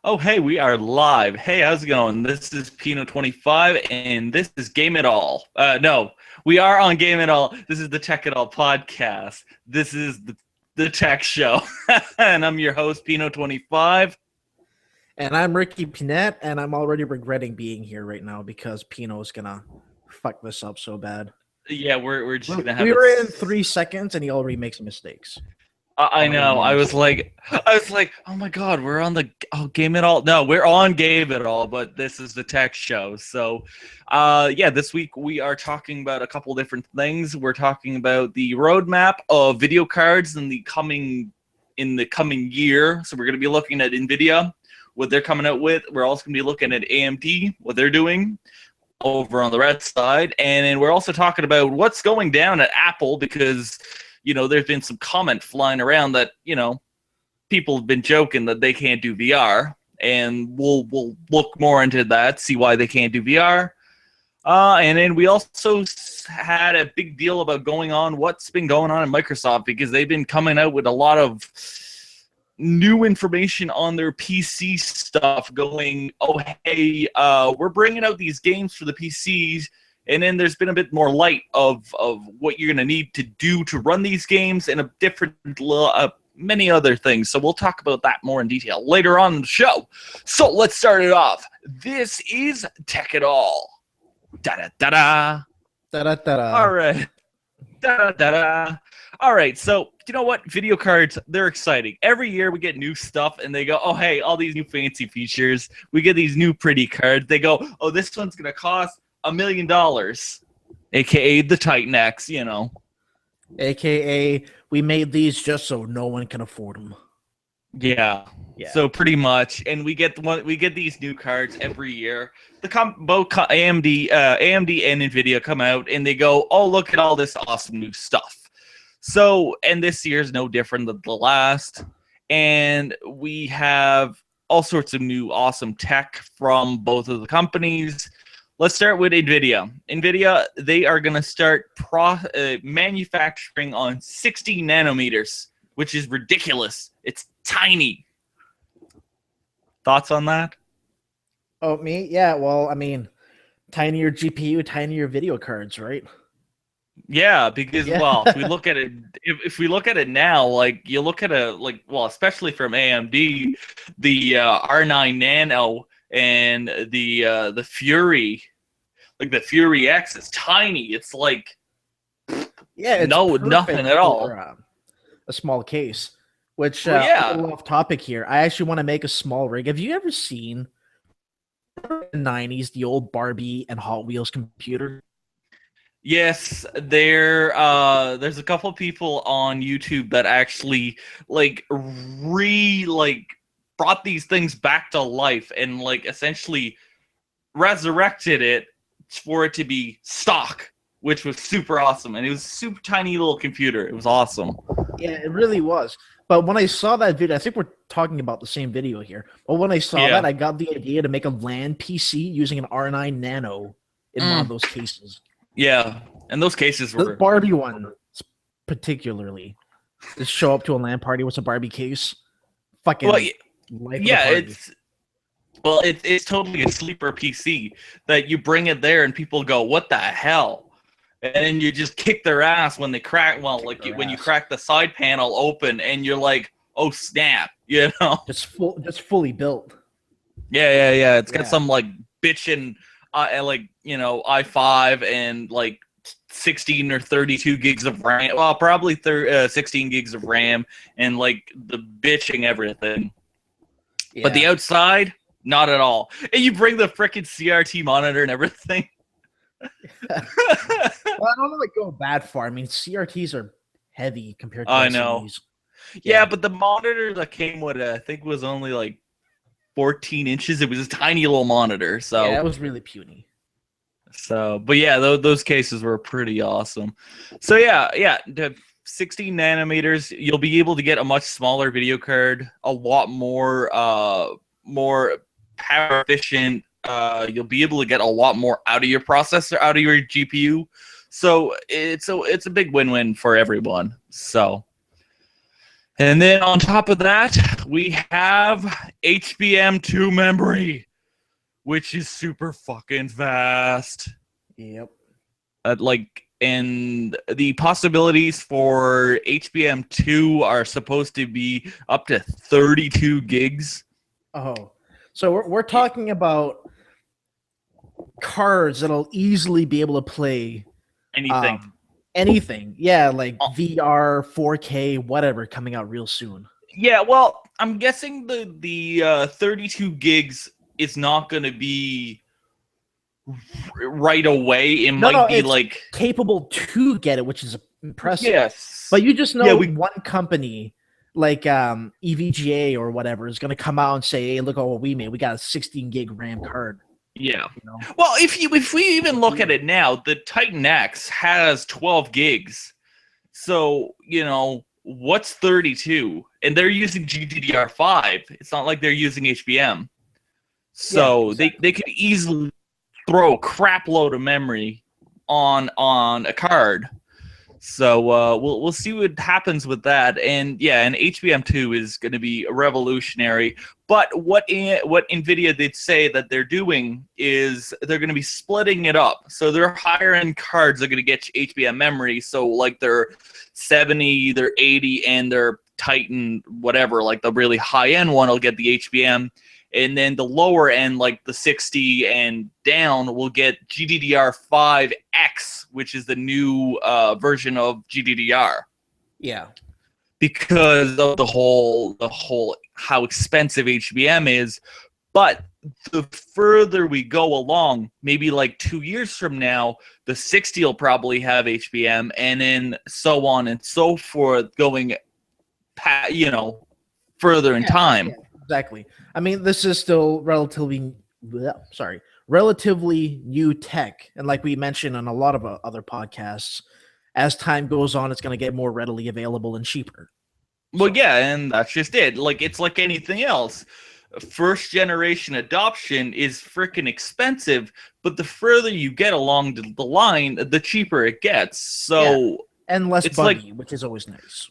Oh, hey, we are live. Hey, how's it going? This is Pino25, and this is Game It All. No, we are on Game It All. This is the Tech It All podcast. This is the tech show, and I'm your host, Pino25. And I'm Ricky Pinette, and I'm already regretting being here right now because Pino's gonna fuck this up so bad. Yeah, we're just gonna have. We were in 3 seconds, and he already makes mistakes. I know. I was like, oh my God, we're on the Game It All. No, we're on Game It All, but this is the tech show. So, yeah, this week we are talking about a couple different things. We're talking about the roadmap of video cards in the coming year. So we're going to be looking at Nvidia, what they're coming out with. We're also going to be looking at AMD, what they're doing over on the red side, and then we're also talking about what's going down at Apple because, there's been some comment flying around that, people have been joking that they can't do VR, and we'll look more into that, see why they can't do VR. And then we also had a big deal about what's been going on in Microsoft because they've been coming out with a lot of new information on their PC stuff going, oh, hey, we're bringing out these games for the PCs. And then there's been a bit more light of what you're going to need to do to run these games and a different many other things. So we'll talk about that more in detail later on in the show. So let's start it off. This is Tech It All. Da-da-da-da. Da-da-da-da. All right. Da-da-da-da. All right, so you know what? Video cards, they're exciting. Every year we get new stuff, and they go, oh, hey, all these new fancy features. We get these new pretty cards. They go, oh, this one's going to cost $1 million, a.k.a. the Titan X, AKA, we made these just so no one can afford them. Yeah. So pretty much, and we get these new cards every year. Both AMD and Nvidia come out, and they go, oh, look at all this awesome new stuff. So, and this year's no different than the last. And we have all sorts of new awesome tech from both of the companies. Let's start with Nvidia. Nvidia, they are going to start manufacturing on 60 nanometers, which is ridiculous. It's tiny. Thoughts on that? Oh, me? Yeah, well, I mean, tinier GPU, tinier video cards, right? Yeah, because well, if we look at it now, like you look at especially from AMD, the R9 Nano and the Fury, like the Fury X is tiny. It's like it's nothing at all. For, a small case, which a little off topic here. I actually want to make a small rig. Have you ever seen the 90s, the old Barbie and Hot Wheels computer? Yes, there's a couple of people on YouTube that actually brought these things back to life and essentially resurrected it for it to be stock, which was super awesome. And it was a super tiny little computer. It was awesome. Yeah, it really was. But when I saw that video, I think we're talking about the same video here. But when I saw that, I got the idea to make a LAN PC using an R9 Nano in one of those cases. Yeah, and those cases were... The Barbie one, particularly. Just show up to a LAN party with a Barbie case. Fucking it's totally a sleeper PC that you bring it there and people go, what the hell? And then you just kick their ass when they crack, when you crack the side panel open and you're like, oh snap, Just fully built. Yeah. It's got some bitchin' i5 and 16 or 32 gigs of RAM. Well, probably 16 gigs of RAM and the bitching everything. Yeah. But the outside, not at all. And you bring the frickin' CRT monitor and everything. Well, I don't know go that far. I mean, CRTs are heavy compared to LCDs. I know. Yeah, but the monitor that came with it, I think, was only 14 inches. It was a tiny little monitor. So yeah, it was really puny. So, but yeah, those cases were pretty awesome. So yeah, the 16 nanometers, you'll be able to get a much smaller video card, a lot more power efficient. You'll be able to get a lot more out of your processor, out of your GPU. So it's a big win-win for everyone. So And then on top of that, we have HBM2 memory, which is super fucking fast. Yep. And the possibilities for HBM2 are supposed to be up to 32 gigs. Oh, so we're talking about cards that'll easily be able to play Anything. Anything. Yeah, like VR, 4K, whatever, coming out real soon. Yeah, well, I'm guessing the 32 gigs is not going to be right away. It might be it's like capable to get it, which is impressive. Yes. But you just know one company like EVGA or whatever is going to come out and say, "Hey, look at what we made. We got a 16 gig RAM card." Yeah. You know? Well, if we even look at it now, the Titan X has 12 gigs. So, what's 32? And they're using GDDR5. It's not like they're using HBM. So exactly. they could easily throw a crap load of memory on a card. So we'll see what happens with that. And HBM2 is going to be revolutionary. But what Nvidia did say that they're doing is they're going to be splitting it up. So their higher end cards are going to get HBM memory. So like their 70, their 80, and their Titan whatever, like the really high end one will get the HBM. And then the lower end, like the 60 and down, will get GDDR5X, which is the new version of GDDR. Yeah, because of the whole how expensive HBM is. But the further we go along, maybe like 2 years from now, the 60 will probably have HBM, and then so on and so forth, going, further in time. Yeah. Exactly. I mean, this is still relatively new tech, and like we mentioned on a lot of other podcasts, as time goes on, it's going to get more readily available and cheaper. Well, yeah, and that's just it. Like it's like anything else. First generation adoption is freaking expensive, but the further you get along the line, the cheaper it gets. So and less buggy, which is always nice.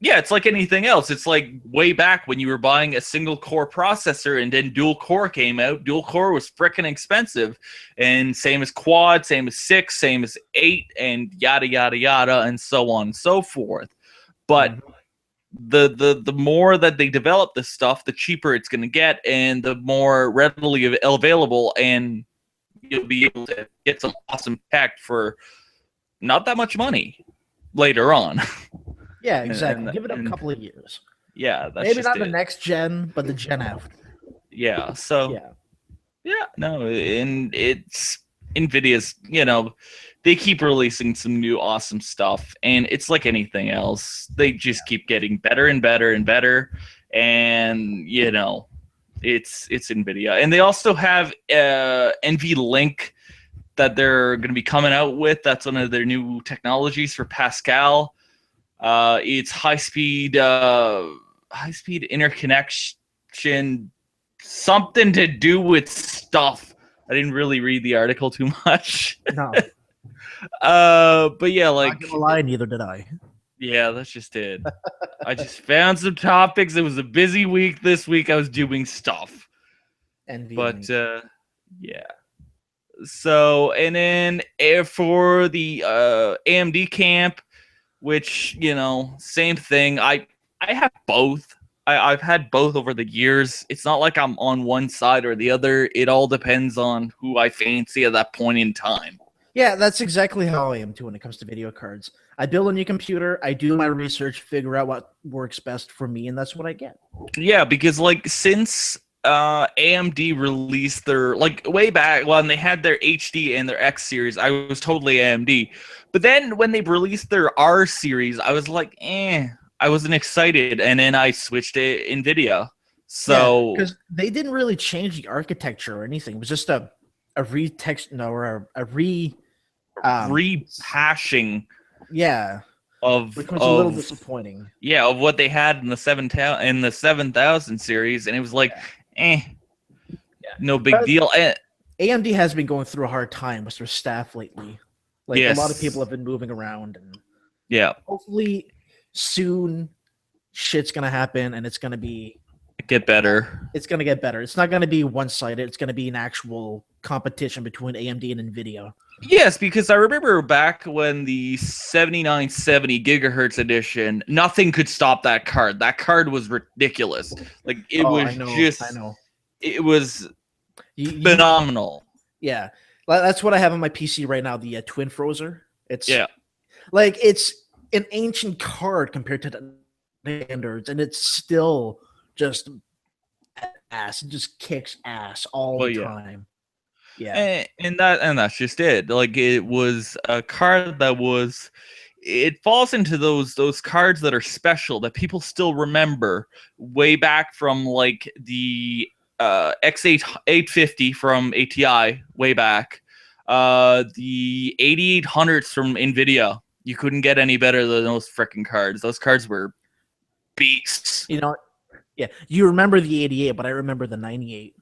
Yeah, it's like anything else. It's like way back when you were buying a single core processor and then dual core came out. Dual core was freaking expensive. And same as quad, same as 6, same as 8, and yada, yada, yada, and so on and so forth. But the more that they develop this stuff, the cheaper it's going to get and the more readily available, and you'll be able to get some awesome tech for not that much money later on. Yeah, exactly. Give it a couple of years. Yeah, that's maybe not the next gen, but the gen after. Yeah. So. Yeah. No, and it's Nvidia's. They keep releasing some new awesome stuff, and it's like anything else. They just keep getting better and better and better, and it's Nvidia, and they also have NVLink that they're going to be coming out with. That's one of their new technologies for Pascal. It's high-speed interconnection, something to do with stuff. I didn't really read the article too much. No. But yeah, like, not gonna lie, neither did I. Yeah, that's just it. I just found some topics. It was a busy week this week. I was doing stuff. But yeah. So, and then for the AMD camp, which, same thing. I have both. I've had both over the years. It's not like I'm on one side or the other. It all depends on who I fancy at that point in time. Yeah, that's exactly how I am too when it comes to video cards. I build a new computer, I do my research, figure out what works best for me, and that's what I get. Yeah, because like since AMD released their, like, way back when they had their HD and their X series, I was totally AMD. But then when they released their R series, I was like, I wasn't excited, and then I switched to Nvidia. So because they didn't really change the architecture or anything. It was just a rehashing. Yeah. Which was a little disappointing. Yeah, of what they had in the 7000 series, and it was like, no big deal. AMD has been going through a hard time with their staff lately. A lot of people have been moving around, and hopefully soon shit's gonna happen, and it's gonna be Get better. It's gonna get better. It's not gonna be one-sided. It's gonna be an actual competition between AMD and Nvidia. Yes, because I remember back when the 7970 gigahertz edition, nothing could stop that card. That card was ridiculous. Like it was I know. It was phenomenal. Yeah, that's what I have on my PC right now. The Twin Frozer. It's like it's an ancient card compared to the standards, and it's still just ass. It just kicks ass all the time. Yeah, and that's just it. Like it was a card that was. It falls into those cards that are special that people still remember way back from like the X8 850 from ATI way back, the 8800s from Nvidia. You couldn't get any better than those freaking cards. Those cards were beasts. You know, yeah. You remember the 88, but I remember the 98.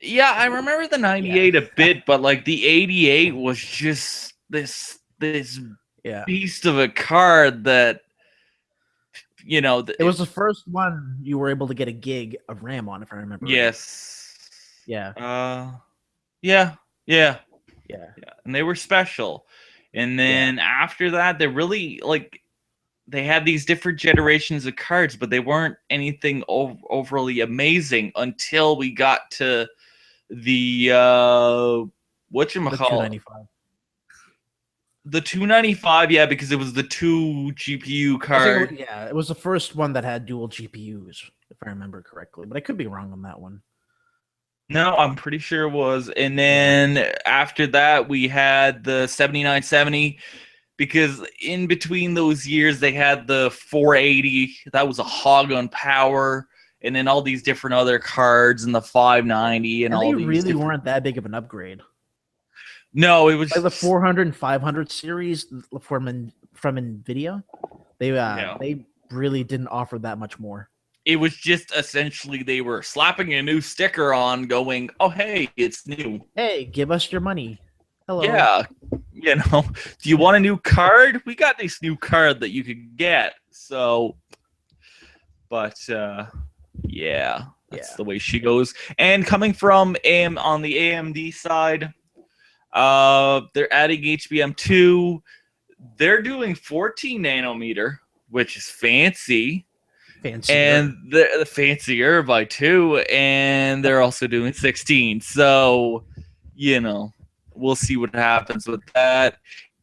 Yeah, I remember the 98 a bit, but like the 88 was just this beast of a card that, you know, it was the first one you were able to get a gig of RAM on, if I remember. Yes. Yeah. Yeah. And they were special. And then after that, they really like they had these different generations of cards, but they weren't anything overly amazing until we got to the whatchamacallit? The 295, yeah, because it was the 2 GPU card. It was the first one that had dual GPUs, if I remember correctly, but I could be wrong on that one. No, I'm pretty sure it was. And then after that, we had the 7970, because in between those years, they had the 480. That was a hog on power. And then all these different other cards and the 590 and all these. They really weren't that big of an upgrade. No, it was like the 400 and 500 series from Nvidia. They really didn't offer that much more. It was just essentially they were slapping a new sticker on, going, "Oh, hey, it's new. Hey, give us your money." Hello. Yeah, you know, do you want a new card? We got this new card that you could get. So, but that's the way she goes. And coming from on the AMD side, they're adding HBM2. They're doing 14 nanometer, which is fancy. And the fancier by 2, and they're also doing 16. So, you know, we'll see what happens with that.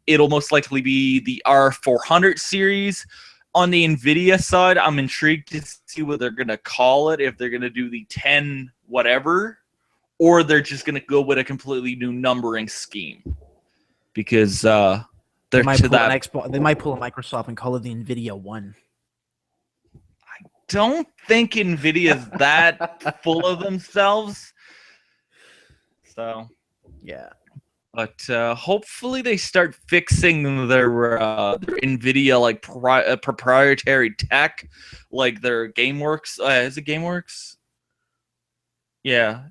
It'll most likely be the R400 series. On the Nvidia side, I'm intrigued to see what they're going to call it, if they're going to do the 10 whatever, or they're just going to go with a completely new numbering scheme. Because they might pull a Microsoft and call it the Nvidia 1. Don't think Nvidia's that full of themselves. So, yeah. But hopefully they start fixing their Nvidia like proprietary tech, like their GameWorks. Is it GameWorks? Yeah,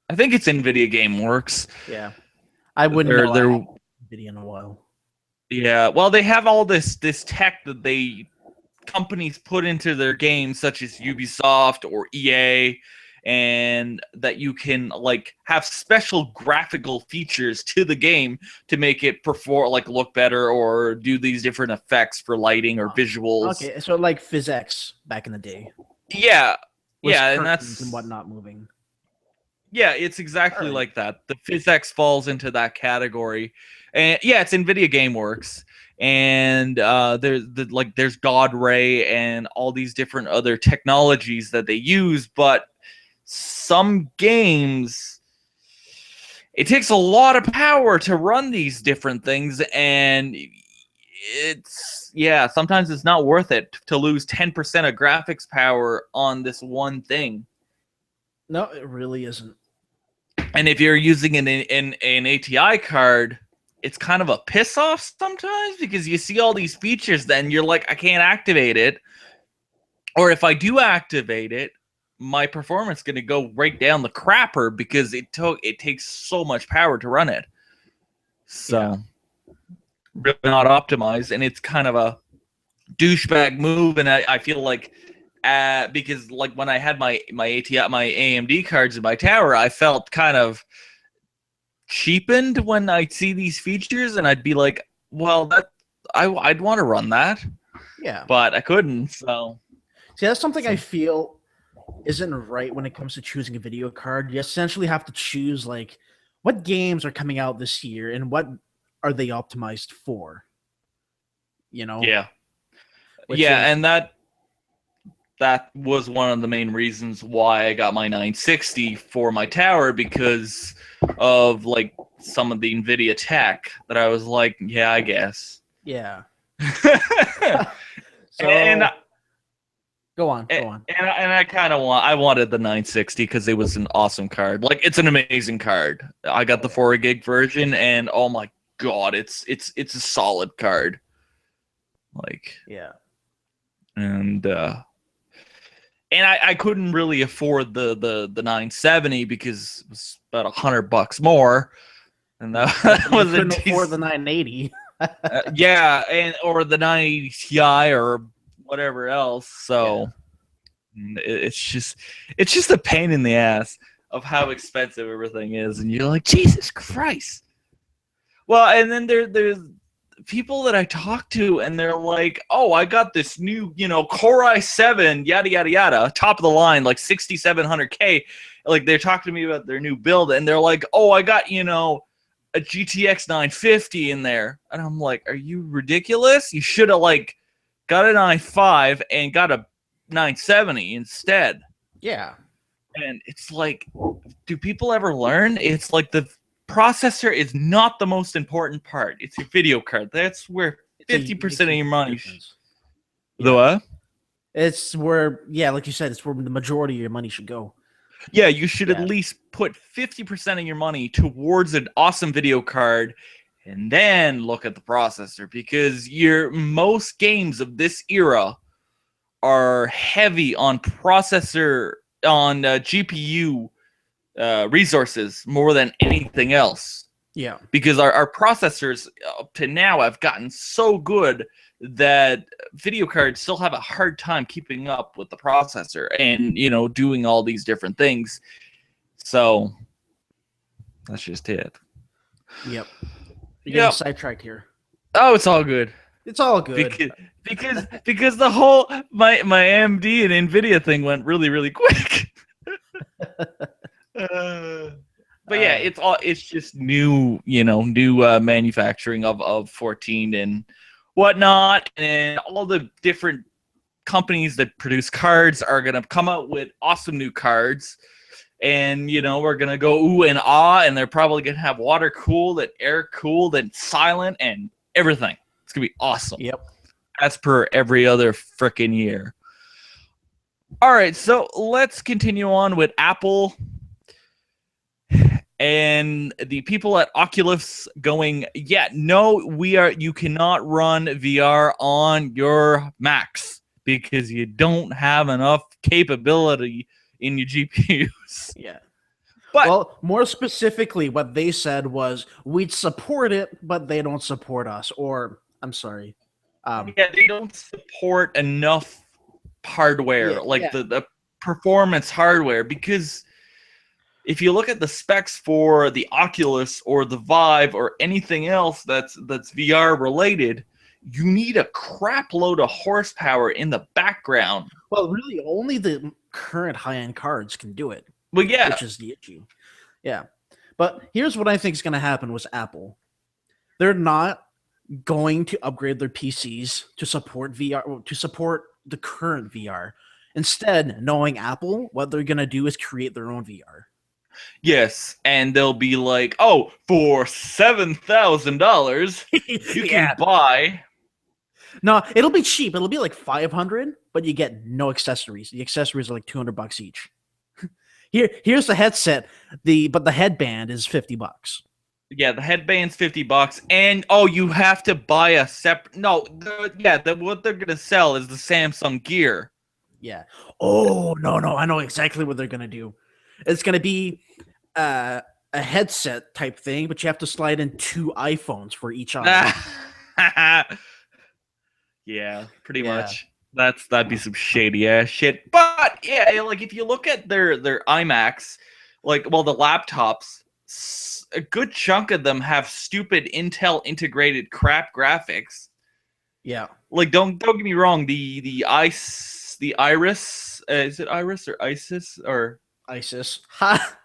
I think it's Nvidia GameWorks. Yeah, I wouldn't know Nvidia in a while. Yeah, well, they have all this tech that companies put into their games, such as Ubisoft or EA, and that you can like have special graphical features to the game to make it look better or do these different effects for lighting or visuals. Okay, so like PhysX back in the day. Yeah, and that's and whatnot moving. Yeah, it's exactly like that. The PhysX falls into that category, and it's Nvidia GameWorks. And there's God Ray and all these different other technologies that they use, but some games, it takes a lot of power to run these different things, and sometimes it's not worth it to lose 10% of graphics power on this one thing. No, it really isn't. And if you're using an ATI card, it's kind of a piss off sometimes, because you see all these features, then you're like, I can't activate it. Or if I do activate it, my performance is going to go right down the crapper, because it takes so much power to run it. So really not optimized, and it's kind of a douchebag move, and I feel like because like when I had my AMD cards in my tower, I felt kind of cheapened when I see these features, and I'd be like, well, I'd want to run that, Yeah, but I couldn't. So see, that's something I feel isn't right when it comes to choosing a video card. You essentially have to choose like what games are coming out this year and what are they optimized for. You know, yeah, which is and that was one of the main reasons why I got my 960 for my tower, because of like some of the Nvidia tech that I was like, yeah, I guess. yeah. So and go on. And I kind of wanted the 960 because it was an awesome card. Like, it's an amazing card. I got the 4 gig version, and oh my god, it's a solid card. Like, yeah. And I couldn't really afford the 970 because it was about $100 more, and that was couldn't afford the 980. yeah, or the 980 Ti or whatever else. So it's just a pain in the ass of how expensive everything is, and you're like, Jesus Christ. Well, and then there's people that I talk to, and they're like, "Oh, I got this new, Core i7, yada yada yada, top of the line, like 6700K." Like, they're talking to me about their new build, and they're like, "Oh, I got a GTX 950 in there," and I'm like, "Are you ridiculous? You should have like got an i5 and got a 970 instead." Yeah. And it's like, do people ever learn? It's like the processor is not the most important part. It's your video card. That's where 50% of your money. The what? It's where, like you said, it's where the majority of your money should go. Yeah, you should at least put 50% of your money towards an awesome video card, and then look at the processor, because most games of this era are heavy on processor, on GPU resources more than anything else. Yeah. Because our processors up to now have gotten so good that video cards still have a hard time keeping up with the processor and, doing all these different things. So that's just it. Yep. You're getting sidetracked here. Oh, it's all good. It's all good. Because the whole my AMD and Nvidia thing went really, really quick. But yeah, it's just new manufacturing of 14 and whatnot, and all the different companies that produce cards are gonna come out with awesome new cards, and we're gonna go ooh and ah, and they're probably gonna have water cooled and air cooled and silent and everything. It's gonna be awesome. Yep. As per every other freaking year. All right, so let's continue on with Apple and the people at Oculus going, you cannot run VR on your Macs because you don't have enough capability in your GPUs. Yeah. But more specifically, what they said was, we'd support it, but they don't support us. Or, I'm sorry. They don't support enough hardware, the performance hardware, because if you look at the specs for the Oculus or the Vive or anything else that's VR related, you need a crap load of horsepower in the background. Well, really, only the current high-end cards can do it. Well, yeah. Which is the issue. Yeah. But here's what I think is going to happen with Apple. They're not going to upgrade their PCs to support VR, to support the current VR. Instead, knowing Apple, what they're going to do is create their own VR. Yes, and they'll be like, "Oh, for $7,000, you can buy." No, it'll be cheap. It'll be like $500, but you get no accessories. The accessories are like $200 each. Here's the headset. But the headband is $50. Yeah, the headband's $50, and you have to buy a separate. No, what they're gonna sell is the Samsung Gear. Yeah. Oh no, I know exactly what they're gonna do. It's gonna be a headset type thing, but you have to slide in 2 iPhones for each eye. Yeah, pretty much. That'd be some shady ass shit. But yeah, like if you look at their iMacs, like the laptops, a good chunk of them have stupid Intel integrated crap graphics. Yeah. Like don't get me wrong, the Iris, is it Iris or ISIS or ISIS? Ha.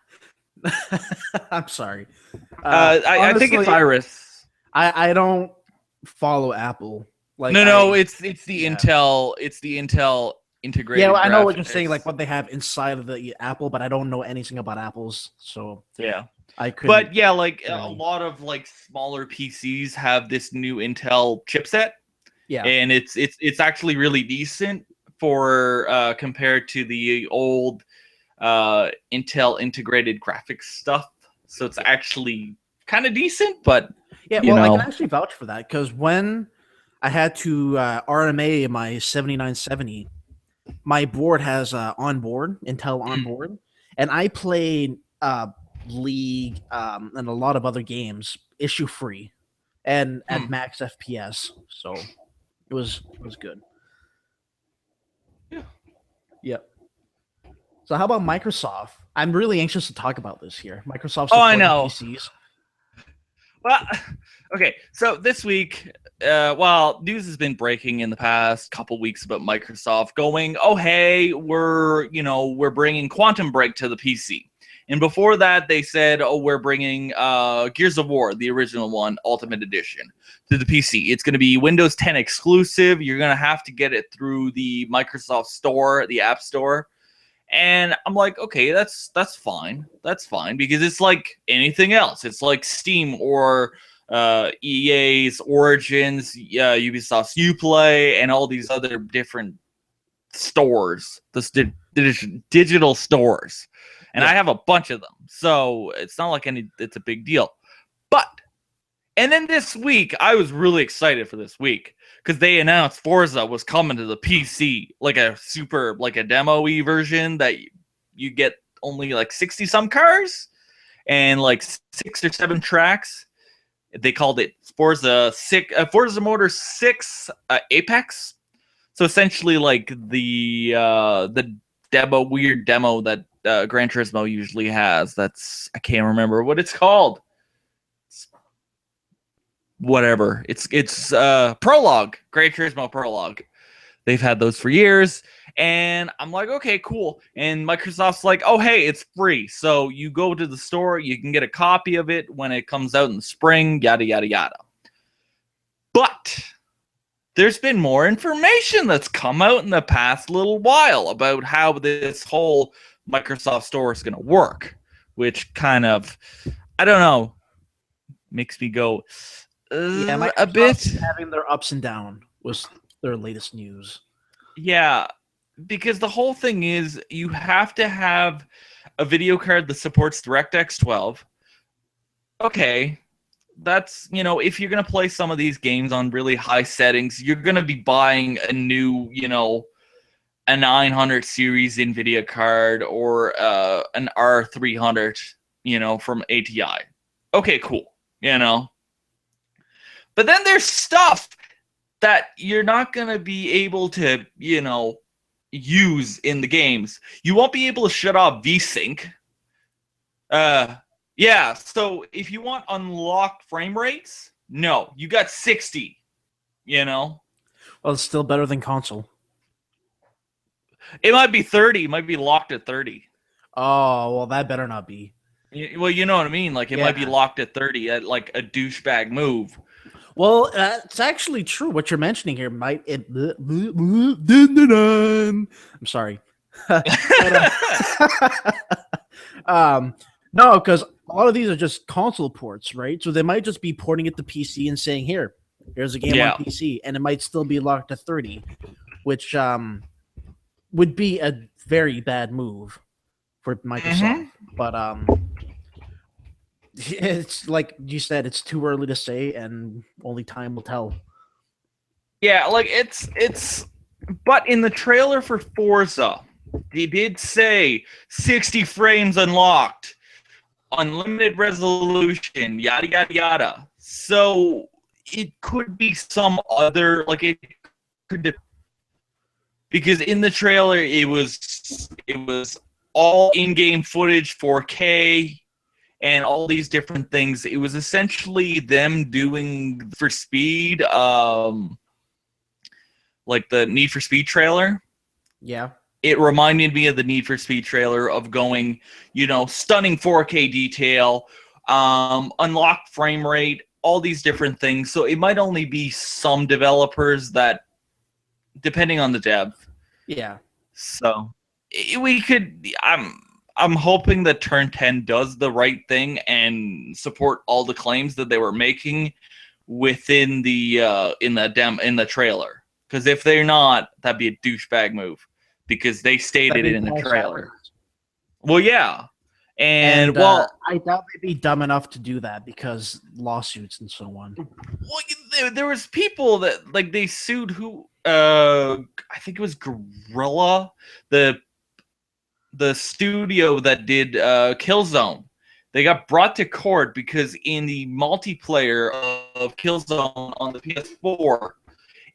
I'm sorry. I think it's Honestly, Iris. I don't follow Apple. Like No, it's the yeah. Intel integrated Yeah, I know what you're saying, like graphics. what they have inside of the Apple, but I don't know anything about Apples, so Yeah. I couldn't. But yeah, like a really. lot of like smaller PCs have this new Intel chipset, Yeah, and it's actually really decent for compared to the old Intel integrated graphics stuff. So it's actually kind of decent, but yeah. you Well, I can know, actually vouch for that because when I had to RMA my 7970, my board has onboard Intel onboard, and I played League and a lot of other games issue free and at max FPS. So it was good. yeah. Yep. So how about Microsoft? I'm really anxious to talk about this here. Microsoft Oh, I supporting know. PCs. Well, okay. So this week, news has been breaking in the past couple weeks about Microsoft going, "Oh, hey, we're bringing Quantum Break to the PC." And before that, they said, "Oh, we're bringing Gears of War, the original one, Ultimate Edition, to the PC. It's going to be Windows 10 exclusive. You're going to have to get it through the Microsoft Store, the App Store." And I'm like, okay, that's fine. That's fine because it's like anything else. It's like Steam or EA's Origins, Ubisoft's Uplay, and all these other different stores, digital stores. And Yeah. I have a bunch of them, so it's not like it's a big deal. But and then this week, I was really excited for this week because they announced Forza was coming to the PC, like a demo-y version that you get only like 60 some cars and like 6 or 7 tracks. They called it Forza Motor 6 Apex. So essentially, like the weird demo that Gran Turismo usually has. I can't remember what it's called. Whatever. It's Prologue, Gran Turismo Prologue. They've had those for years, and I'm like, okay, cool. And Microsoft's like, oh, hey, it's free. So you go to the store, you can get a copy of it when it comes out in the spring, yada yada yada. But there's been more information that's come out in the past little while about how this whole Microsoft Store is going to work, which kind of, I don't know, makes me go Yeah, a bit. Microsoft having their ups and downs was their latest news. Yeah, because the whole thing is you have to have a video card that supports DirectX 12. Okay, that's, if you're going to play some of these games on really high settings, you're going to be buying a new, a 900 series Nvidia card or an R300, from ATI. Okay, cool, But then there's stuff that you're not going to be able to, use in the games. You won't be able to shut off VSync. Yeah, so if you want unlocked frame rates, no, you got 60, Well, it's still better than console. It might be 30, it might be locked at 30. Oh, well, that better not be. Well, you know what I mean? Like, it might be locked at 30 at, like, a douchebag move. Well, it's actually true. What you're mentioning here might. I'm sorry. No, because a lot of these are just console ports, right? So they might just be porting it to PC and saying, here's a game on PC, and it might still be locked at 30, which would be a very bad move for Microsoft. But it's like you said, it's too early to say, and only time will tell. Yeah, like it's but in the trailer for Forza, they did say 60 frames unlocked, unlimited resolution, yada yada yada. So it could be some other, like, it because in the trailer it was all in-game footage, 4K, and all these different things. It was essentially them doing for Speed, like the Need for Speed trailer. Yeah. It reminded me of the Need for Speed trailer of going, stunning 4K detail, unlocked frame rate, all these different things. So it might only be some developers that, depending on the dev. Yeah. So we could. I'm hoping that Turn 10 does the right thing and support all the claims that they were making within the in the trailer. Because if they're not, that'd be a douchebag move. Because they stated it in the trailer. Well, yeah. And well, I doubt they'd be dumb enough to do that because lawsuits and so on. Well, there was people that they sued who I think it was Gorilla, the studio that did Killzone. They got brought to court because in the multiplayer of Killzone on the PS4,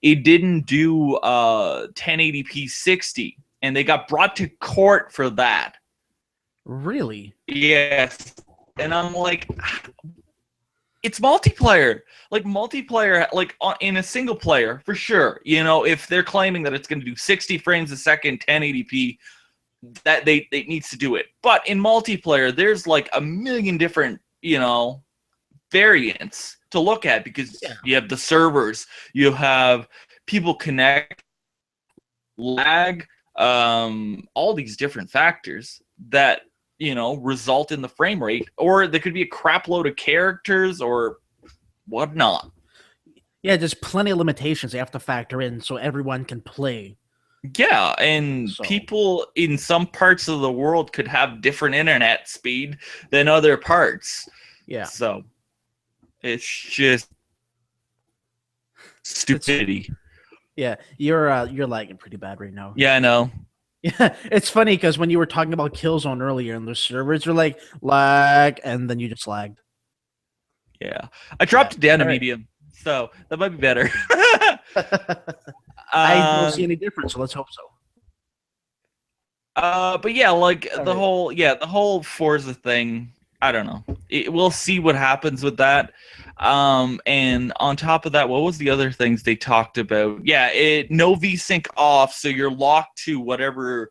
it didn't do 1080p 60, and they got brought to court for that. Really? Yes. And I'm like, it's multiplayer. In a single player, for sure. If they're claiming that it's going to do 60 frames a second, 1080p, that they needs to do it. But in multiplayer, there's like a million different, variants to look at because you have the servers, you have people connect, lag, all these different factors that result in the frame rate, or there could be a crap load of characters or whatnot. Yeah, there's plenty of limitations they have to factor in so everyone can play. Yeah, and people in some parts of the world could have different internet speed than other parts. Yeah. So it's just stupidity. Yeah, you're lagging pretty bad right now. Yeah, I know. Yeah, it's funny because when you were talking about Killzone earlier and the servers were like lag, and then you just lagged. Yeah, I dropped it down to medium, so that might be better. I don't see any difference, so let's hope so. But yeah, the whole Forza thing, I don't know. We'll see what happens with that. And on top of that, what was the other things they talked about? Yeah, no VSync off, so you're locked to whatever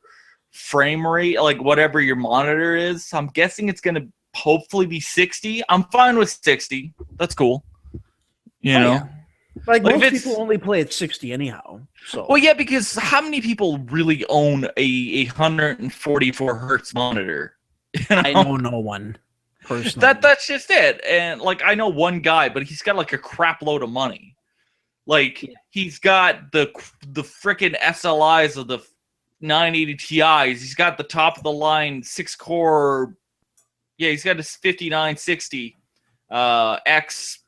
frame rate, like whatever your monitor is. So I'm guessing it's gonna hopefully be 60. I'm fine with 60. That's cool. You know? Yeah. Like most people only play at 60 anyhow. So well, yeah, because how many people really own a 144 hertz monitor? I know no one. Personally. That's just it. And I know one guy, but he's got a crap load of money. He's got the frickin' SLIs of the 980 Ti's. He's got the top of the line 6-core. Yeah, he's got his 5960 X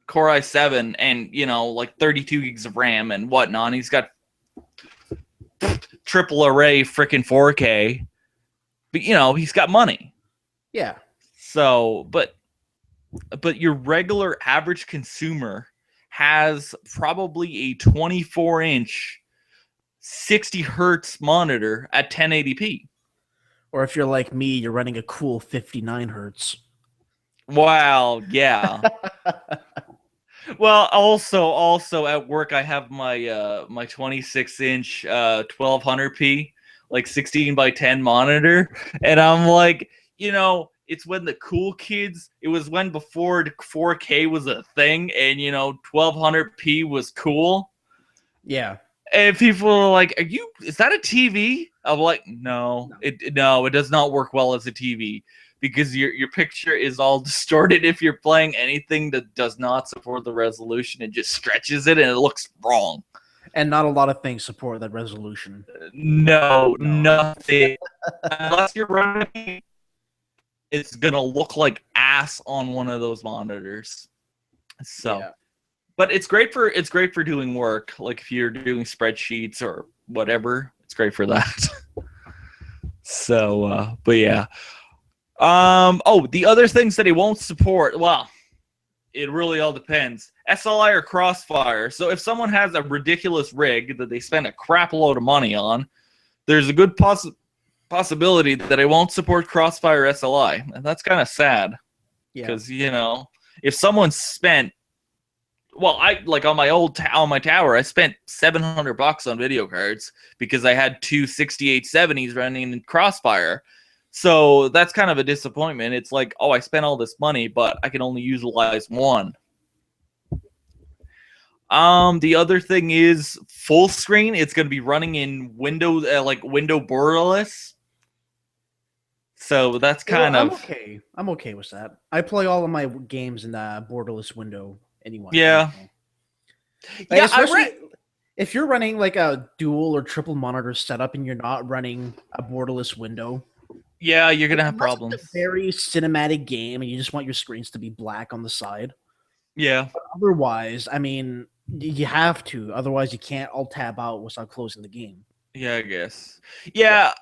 Core i7 and 32 gigs of RAM and whatnot. And he's got triple array frickin' 4K. But he's got money. Yeah. So, but your regular average consumer has probably a 24-inch 60 hertz monitor at 1080p. Or if you're like me, you're running a cool 59 hertz. Wow, yeah. Well, also at work I have my my 26-inch 1200p 16:10 monitor, and I'm like, it's when the cool kids, it was when before 4K was a thing and 1200p was cool. Yeah. And people are like, is that a TV? I'm like, no, it does not work well as a TV because your picture is all distorted if you're playing anything that does not support the resolution. It just stretches it and it looks wrong. And not a lot of things support that resolution. No. Nothing. Unless you're running, it's gonna look like ass on one of those monitors. So, yeah. But it's great for doing work. Like if you're doing spreadsheets or whatever, it's great for that. So, but yeah. The other things that it won't support. Well, it really all depends. SLI or Crossfire. So if someone has a ridiculous rig that they spend a crap load of money on, there's a good possibility that it won't support Crossfire SLI, and that's kind of sad. Because if someone spent, I like on my on my tower, I spent $700 on video cards because I had two 6870s running in Crossfire. So that's kind of a disappointment. It's like, oh, I spent all this money, but I can only utilize one. The other thing is full screen. It's going to be running in Windows, like window borderless. So that's kind of okay. I'm okay with that. I play all of my games in the borderless window anyway. Yeah. If you're running like a dual or triple monitor setup and you're not running a borderless window, yeah, you're gonna have problems. It's a very cinematic game, and you just want your screens to be black on the side. Yeah. But otherwise, I mean, you have to. Otherwise, you can't alt tab out without closing the game. Yeah, I guess. Yeah,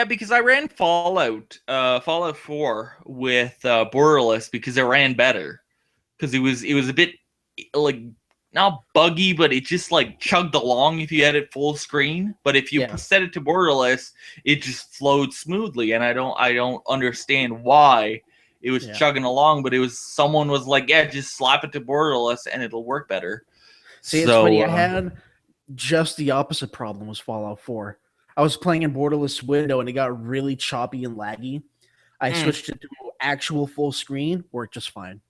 because I ran Fallout 4 with borderless because it ran better. Because it was a bit like not buggy, but it just like chugged along if you had it full screen. But if you set it to borderless, it just flowed smoothly, and I don't understand why it was chugging along. But someone was like, yeah, just slap it to borderless and it'll work better. See, it's funny. I had just the opposite problem with Fallout 4. I was playing in borderless window and it got really choppy and laggy. I switched it to actual full screen, worked just fine.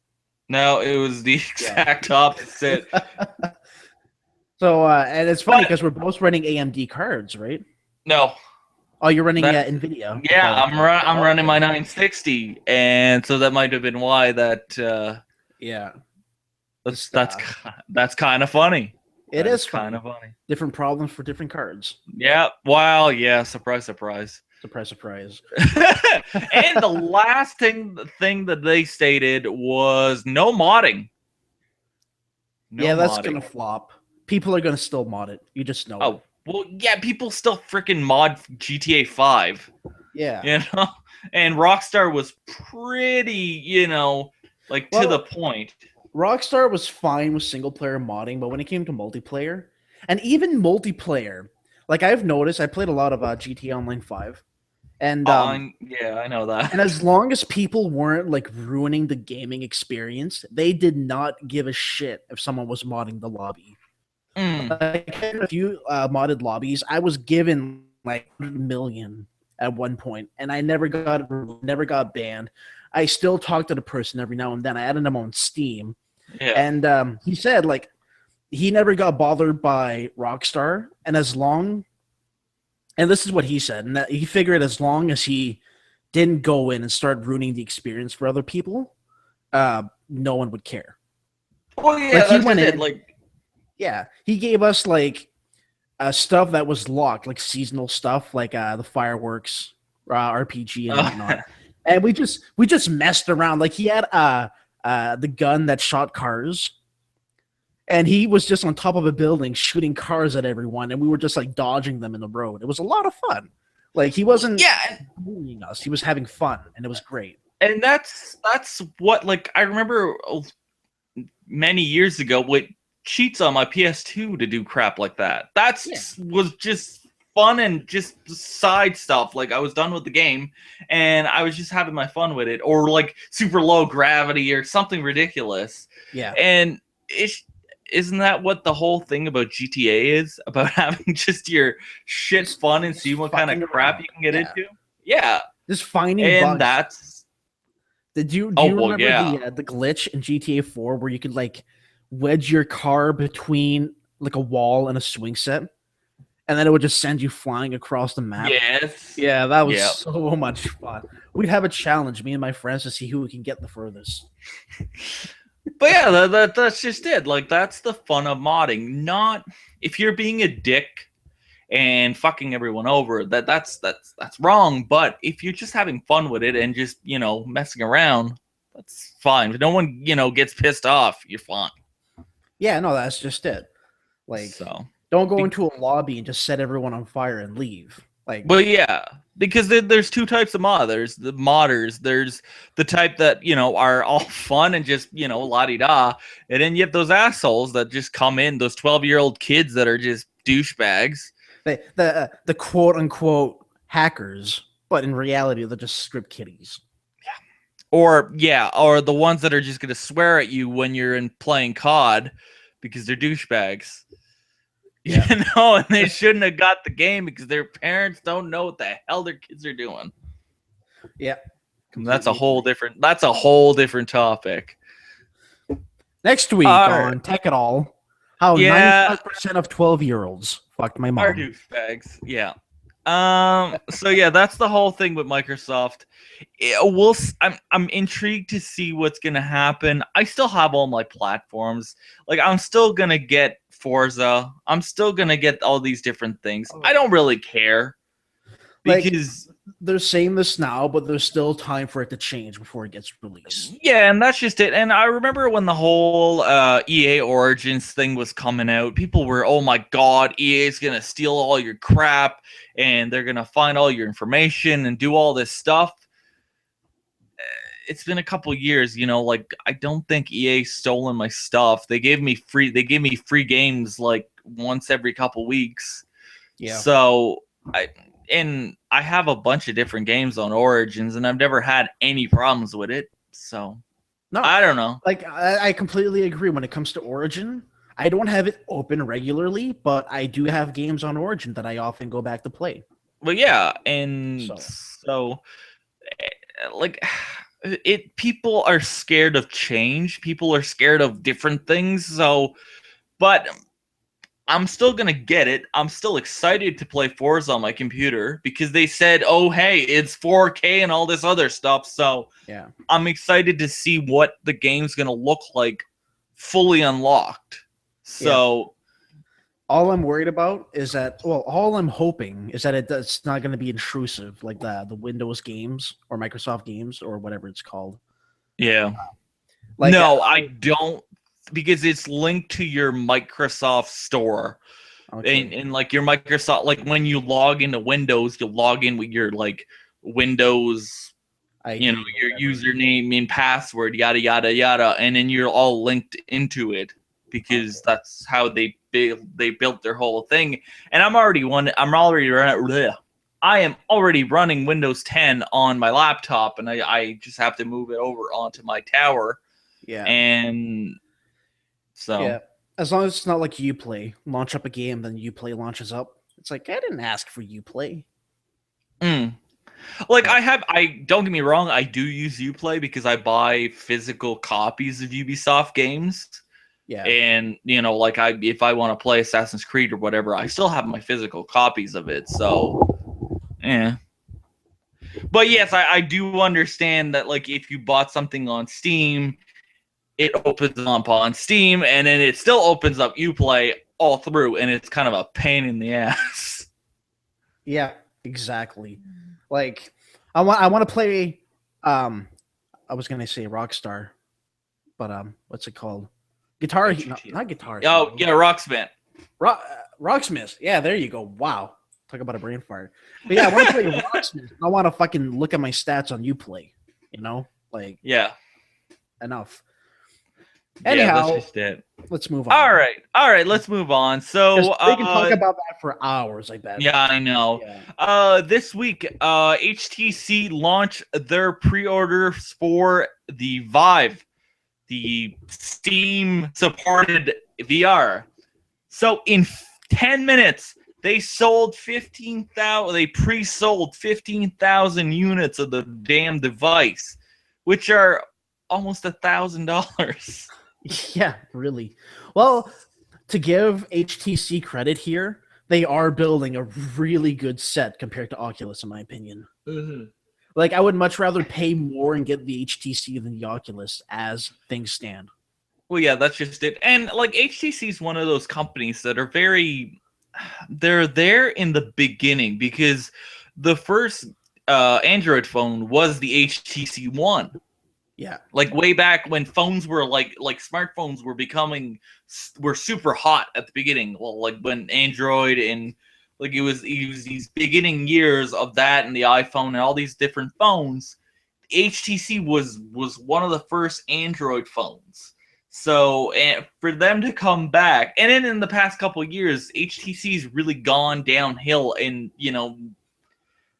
No, it was the exact opposite. So, and it's funny because we're both running AMD cards, right? No. Oh, you're running Nvidia. Yeah, I'm running my 960, and so that might have been why that. That's kind of funny. It is kind of funny. Different problems for different cards. Yeah. Well, yeah. Surprise, surprise. Surprise, surprise. And the last thing that they stated was no modding. That's gonna flop. People are gonna still mod it. You just know. Oh, well, yeah. People still freaking mod GTA 5. Yeah. And Rockstar was pretty, to the point. Rockstar was fine with single player modding, but when it came to multiplayer, and even multiplayer, like I've noticed, I played a lot of GTA Online 5. And yeah, I know that. And as long as people weren't like ruining the gaming experience, they did not give a shit if someone was modding the lobby. Like, a few modded lobbies, I was given like 1 million at one point, and I never got banned. I still talk to the person every now and then. I added them on Steam, and he said like he never got bothered by Rockstar, and this is what he said, and that he figured as long as he didn't go in and start ruining the experience for other people, no one would care. Well, yeah, like, he went in, he gave us like stuff that was locked, like seasonal stuff, like the fireworks, RPG, and whatnot. And we just messed around. Like he had the gun that shot cars. And he was just on top of a building shooting cars at everyone, and we were just like dodging them in the road. It was a lot of fun. Like he wasn't bullying us; he was having fun, and it was great. And that's what I remember many years ago with cheats on my PS2 to do crap like that. Was just fun and just side stuff. Like I was done with the game, and I was just having my fun with it, or like super low gravity or something ridiculous. Yeah, and isn't that what the whole thing about GTA is? About having just your shit fun and see what kind of crap you can get into? Yeah. Just finding bugs. That's... Do you remember the glitch in GTA 4 where you could like wedge your car between like a wall and a swing set? And then it would just send you flying across the map? Yes. Yeah, that was so much fun. We'd have a challenge, me and my friends, to see who can get the furthest. But yeah, that's just it. Like that's the fun of modding. Not if you're being a dick and fucking everyone over. That's wrong. But if you're just having fun with it and just messing around, that's fine. If no one gets pissed off, you're fine. Yeah, no, that's just it. Like, don't go into a lobby and just set everyone on fire and leave. Like, well, yeah, because there's two types of modders. There's the modders. There's the type that are all fun and just la-di-da, and then you have those assholes that just come in, those 12-year-old kids that are just douchebags. the quote unquote hackers, but in reality they're just script kiddies. Or the ones that are just gonna swear at you when you're playing COD because they're douchebags. Yeah. And they shouldn't have got the game because their parents don't know what the hell their kids are doing. Yeah. That's a whole different topic. Next week on Tech It All, how 95% of 12-year-olds fucked my mom. Are douchebags. Yeah. So yeah, that's the whole thing with Microsoft. I'm intrigued to see what's gonna happen. I still have all my platforms. Like, I'm still gonna get Forza. I'm still gonna get all these different things. I don't really care because they're saying this now, but there's still time for it to change before it gets released. Yeah, and that's just it. And I remember when the whole EA Origins thing was coming out, people were, oh my god, EA is gonna steal all your crap and they're gonna find all your information and do all this stuff. It's been a couple years, like, I don't think EA stolen my stuff. They gave me free games like once every couple weeks. Yeah. So I have a bunch of different games on Origins and I've never had any problems with it. So no, I don't know. Like, I completely agree when it comes to Origin. I don't have it open regularly, but I do have games on Origin that I often go back to play. Well, yeah, and so like, people are scared of change. People are scared of different things. So, but I'm still gonna get it. I'm still excited to play Forza on my computer because they said, "Oh, hey, it's 4K and all this other stuff." So, yeah, I'm excited to see what the game's gonna look like, fully unlocked. So. All I'm worried about is that, all I'm hoping is that it's not going to be intrusive like the Windows games or Microsoft games or whatever it's called. Yeah. No, I don't, because it's linked to your Microsoft store. Okay. And like your Microsoft, like when you log into Windows, you'll log in with your like Windows, your username and password, yada, yada, yada. And then you're all linked into it because that's how they built their whole thing. And I am already running Windows 10 on my laptop, and I just have to move it over onto my tower. Yeah. And so, yeah, as long as it's not like Uplay, launch up a game, then Uplay launches up. It's like, I didn't ask for Uplay. Like, I don't get me wrong, I do use Uplay because I buy physical copies of Ubisoft games. Yeah. And, like, if I want to play Assassin's Creed or whatever, I still have my physical copies of it. So, yeah. But yes, I do understand that, like, if you bought something on Steam, it opens up on Steam, and then it still opens up Uplay all through, and it's kind of a pain in the ass. Yeah, exactly. Like, I want to play, I was going to say Rockstar, but what's it called? Not Guitar. Oh, yeah, Rocksmith. Rocksmith. Yeah, there you go. Wow. Talk about a brain fart. But yeah, I want to play Rocksmith. I want to fucking look at my stats on Uplay. Like, yeah. Enough. Anyhow, that's just it. Let's move on. All right, let's move on. So we can talk about that for hours, I bet. Yeah, I know. Yeah. This week, HTC launched their pre-orders for the Vive, the Steam-supported VR. So in 10 minutes, they sold 15,000. They pre-sold 15,000 units of the damn device, which are almost $1,000. Yeah, really. Well, to give HTC credit here, they are building a really good set compared to Oculus, in my opinion. Mm-hmm. Like, I would much rather pay more and get the HTC than the Oculus as things stand. Well, yeah, that's just it. And, like, HTC is one of those companies that are they're there in the beginning because the first Android phone was the HTC One. Yeah. Like, way back when phones were like smartphones were super hot at the beginning. Well, like when Android and Like it was these beginning years of that and the iPhone and all these different phones. HTC was one of the first Android phones. So for them to come back, and then in the past couple of years, HTC's really gone downhill and,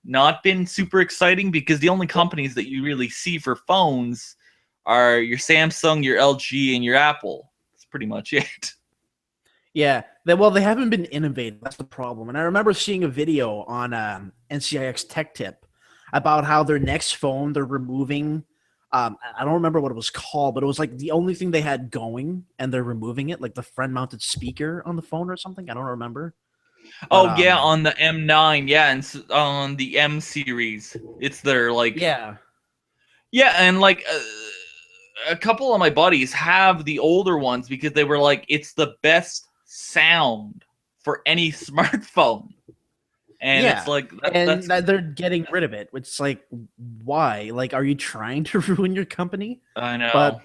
not been super exciting because the only companies that you really see for phones are your Samsung, your LG, and your Apple. That's pretty much it. Yeah, they haven't been innovative. That's the problem. And I remember seeing a video on NCIX Tech Tip about how their next phone they're removing. I don't remember what it was called, but it was like the only thing they had going, and they're removing it, like the front-mounted speaker on the phone or something. I don't remember. But, yeah, on the M9, yeah, and on the M series, it's their yeah, and a couple of my buddies have the older ones because they were like, it's the best sound for any smartphone. And it's like they're getting rid of it. It's like, why? Like, are you trying to ruin your company? I know, but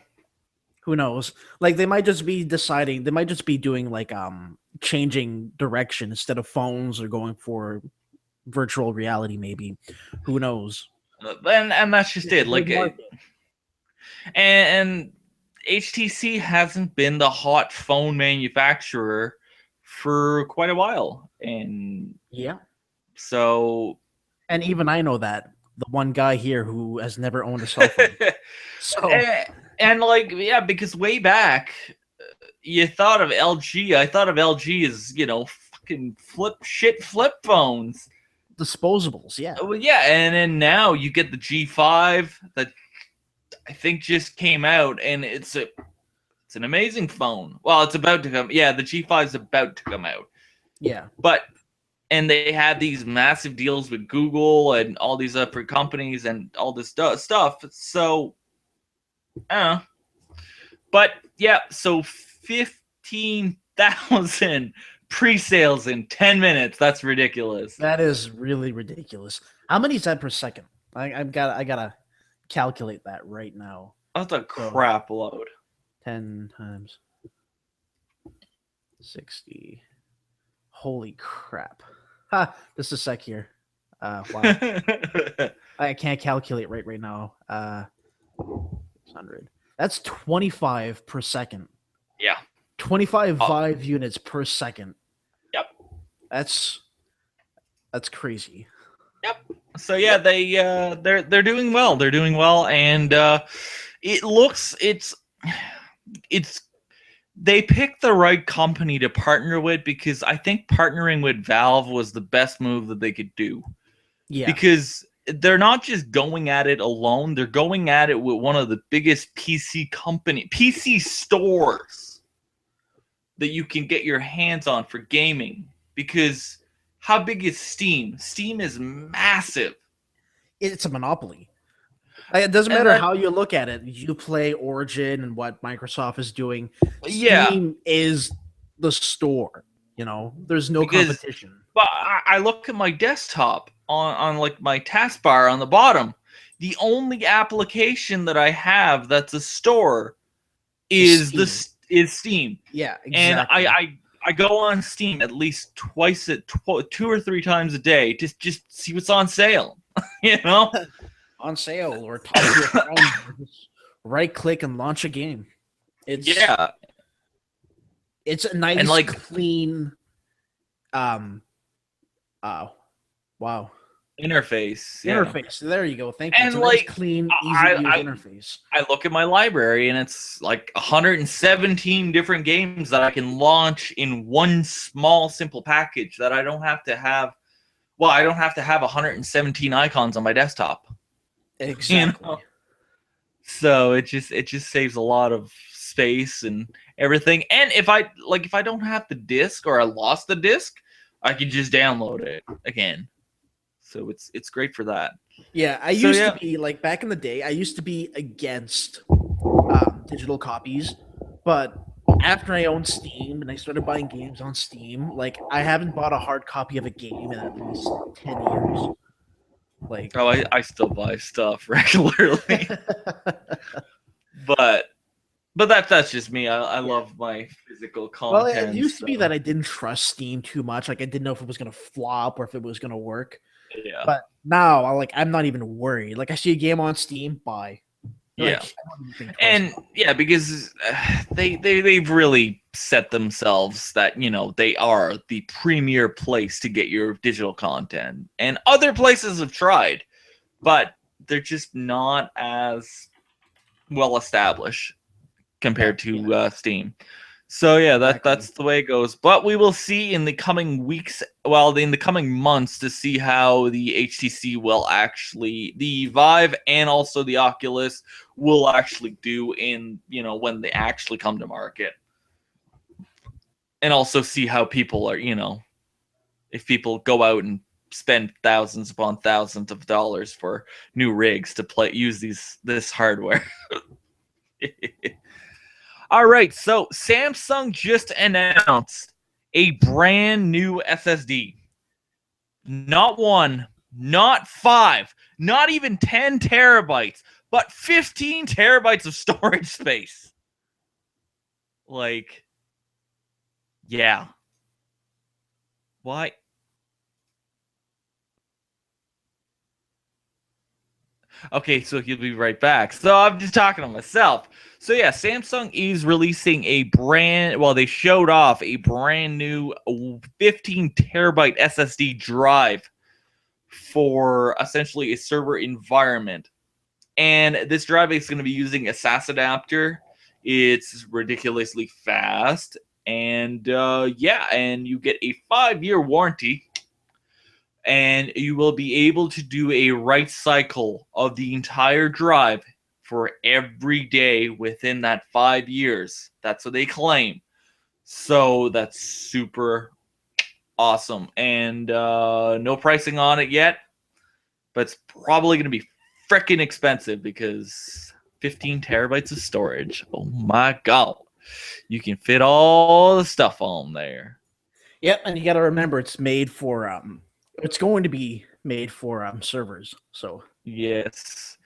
who knows? Like, they might just be deciding. They might just be doing like changing direction instead of phones or going for virtual reality. Maybe, who knows? And that's just it. Like, and HTC hasn't been the hot phone manufacturer for quite a while, and yeah. So, and even I know that, the one guy here who has never owned a cell phone. So, and because way back, you thought of LG. I thought of LG as, fucking flip phones, disposables. Yeah. Well, yeah, and then now you get the G5 that I think just came out, and it's an amazing phone. Well, it's about to come. Yeah, the G5 is about to come out. Yeah, and they had these massive deals with Google and all these other companies and all this stuff. So, but yeah, so 15,000 pre-sales in 10 minutes. That's ridiculous. That is really ridiculous. How many is that per second? I gotta calculate that right now. That's a crap load. 10 times 60. Holy crap. Ha, just a sec here. Wow. I can't calculate right now. 600. That's 25 per second. Yeah. 25 Vive units per second. Yep. That's crazy. Yep. So yeah, they're doing well. They're doing well, and they picked the right company to partner with, because I think partnering with Valve was the best move that they could do. Yeah. Because they're not just going at it alone, they're going at it with one of the biggest PC stores that you can get your hands on for gaming. Because how big is Steam? Steam is massive. It's a monopoly. It doesn't matter how you look at it. You play Origin and what Microsoft is doing. Steam is the store. There's no competition. But I look at my desktop on like my taskbar on the bottom. The only application that I have that's a store is Steam. Yeah, exactly. And I go on Steam at least 2 or 3 times a day to just see what's on sale. On sale, or talk to your friend, or just right click and launch a game. It's a nice and clean wow, interface. Interface. There you go. Thank you. And it's a nice, clean, easy to use interface. I look at my library, and it's like 117 different games that I can launch in one small, simple package that I don't have to have. Well, I don't have to have 117 icons on my desktop. Exactly. So it just saves a lot of space and everything. And if I don't have the disc, or I lost the disc, I can just download it again. So it's great for that. Yeah, I used to be, like, back in the day, I used to be against digital copies, but after I owned Steam and I started buying games on Steam, like, I haven't bought a hard copy of a game in at least 10 years. Like, I still buy stuff regularly. but that's just me. I love my physical Well, it content. used to be that I didn't trust Steam too much. Like I didn't know if it was gonna flop or if it was gonna work. Yeah. But now, I'm not even worried. Like I see a game on Steam, buy. Yeah. Like, I don't even think twice And about it. yeah, because they've really set themselves that they are the premier place to get your digital content, and other places have tried, but they're just not as well established compared to Steam. So yeah, Exactly. that's the way it goes. But we will see in the coming weeks, well, in the coming months, to see how the HTC will actually, the Vive and also the Oculus will actually do in when they actually come to market, and also see how people are, if people go out and spend thousands upon thousands of dollars for new rigs to use this hardware. All right, so Samsung just announced a brand new SSD. Not one, not five, not even 10 terabytes, but 15 terabytes of storage space. Like, yeah. Why? Okay, so he'll be right back. So I'm just talking to myself. So yeah, Samsung is releasing they showed off a brand new 15 terabyte SSD drive for essentially a server environment. And this drive is going to be using a SAS adapter. It's ridiculously fast. And and you get a 5-year warranty, and you will be able to do a write cycle of the entire drive for every day within that 5 years. That's what they claim. So that's super awesome. And no pricing on it yet, but it's probably going to be freaking expensive because 15 terabytes of storage. Oh my God. You can fit all the stuff on there. Yep, and you got to remember it's made for it's going to be made for servers. So yes.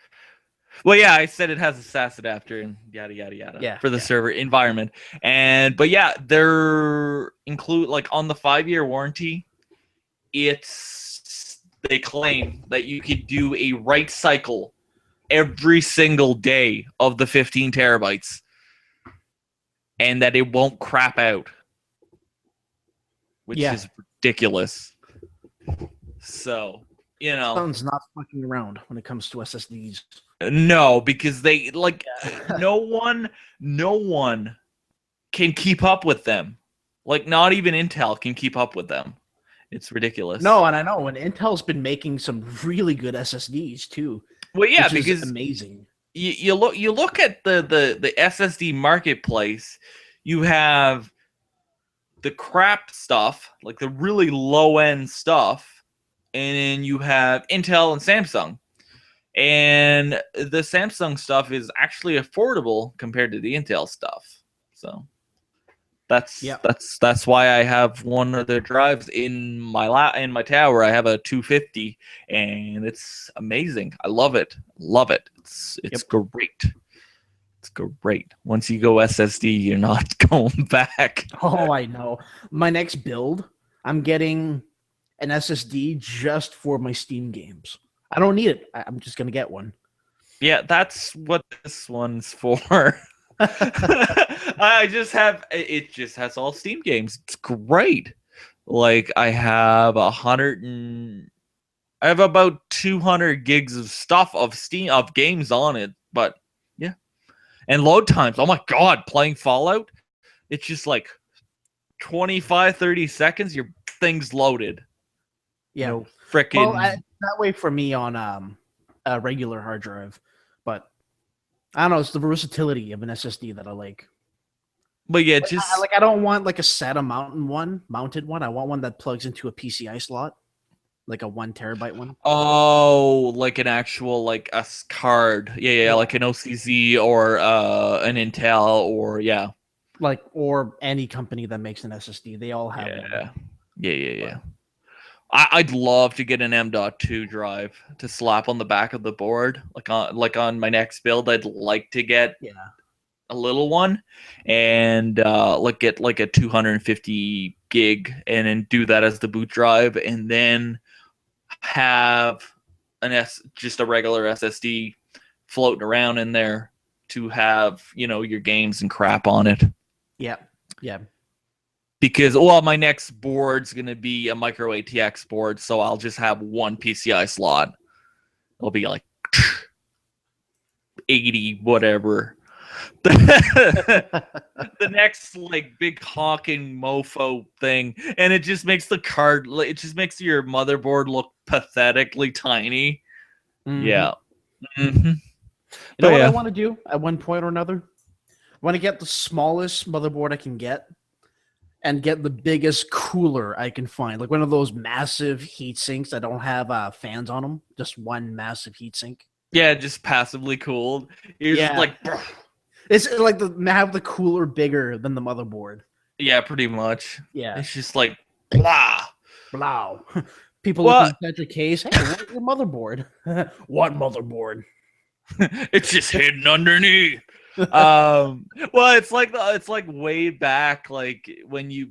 Well, yeah, I said it has a SAS adapter and yada yada yada yeah, for the server environment. But yeah, they're include like on the 5-year warranty, they claim that you could do a write cycle every single day of the 15 terabytes and that it won't crap out, which is ridiculous. So, Sounds not fucking around when it comes to SSDs. no, because they no one can keep up with them. Like not even Intel can keep up with them. It's ridiculous. No, and I know, and Intel's been making some really good SSDs too. Well, yeah, which because is amazing. You look at the SSD marketplace. You have the crap stuff, like the really low end stuff, and then you have Intel and Samsung. And the Samsung stuff is actually affordable compared to the Intel stuff. So that's why I have one of their drives in my tower. I have a 250, and it's amazing. I love it. Love it. It's great. It's great. Once you go SSD, you're not going back. Oh, I know. My next build, I'm getting an SSD just for my Steam games. I don't need it. I'm just gonna get one. Yeah, that's what this one's for. I just have it. Just has all Steam games. It's great. Like I have I have about 200 gigs of stuff of games on it. But yeah, and load times. Oh my God, playing Fallout. It's just like 25-30 seconds. Your thing's loaded. Yeah, no freaking. Well, that way for me on a regular hard drive, but I don't know. It's the versatility of an SSD that I like. But yeah, I don't want like a SATA mounted one. I want one that plugs into a PCI slot, like a 1 terabyte one. Oh, like an actual like a card. Yeah, like an OCZ or an Intel or or any company that makes an SSD. They all have one. Yeah. I'd love to get an M.2 drive to slap on the back of the board, like on my next build. I'd like to get a little one, and get like a 250 gig, and then do that as the boot drive, and then have just a regular SSD floating around in there to have, your games and crap on it. Yeah. Because my next board's gonna be a micro ATX board, so I'll just have one PCI slot. It'll be like 80 whatever. The next like big honking mofo thing, and it just makes your motherboard look pathetically tiny. Mm-hmm. Yeah. Mm-hmm. You know what I want to do at one point or another? I want to get the smallest motherboard I can get and get the biggest cooler I can find, like one of those massive heat sinks that don't have fans on them, just one massive heat sink. Yeah, just passively cooled. You're just like, it's like have the cooler bigger than the motherboard. Yeah, pretty much. Yeah, it's just like blah. People looking at your case. Hey, what's your motherboard? What motherboard? It's just hidden underneath. Well, it's like way back, like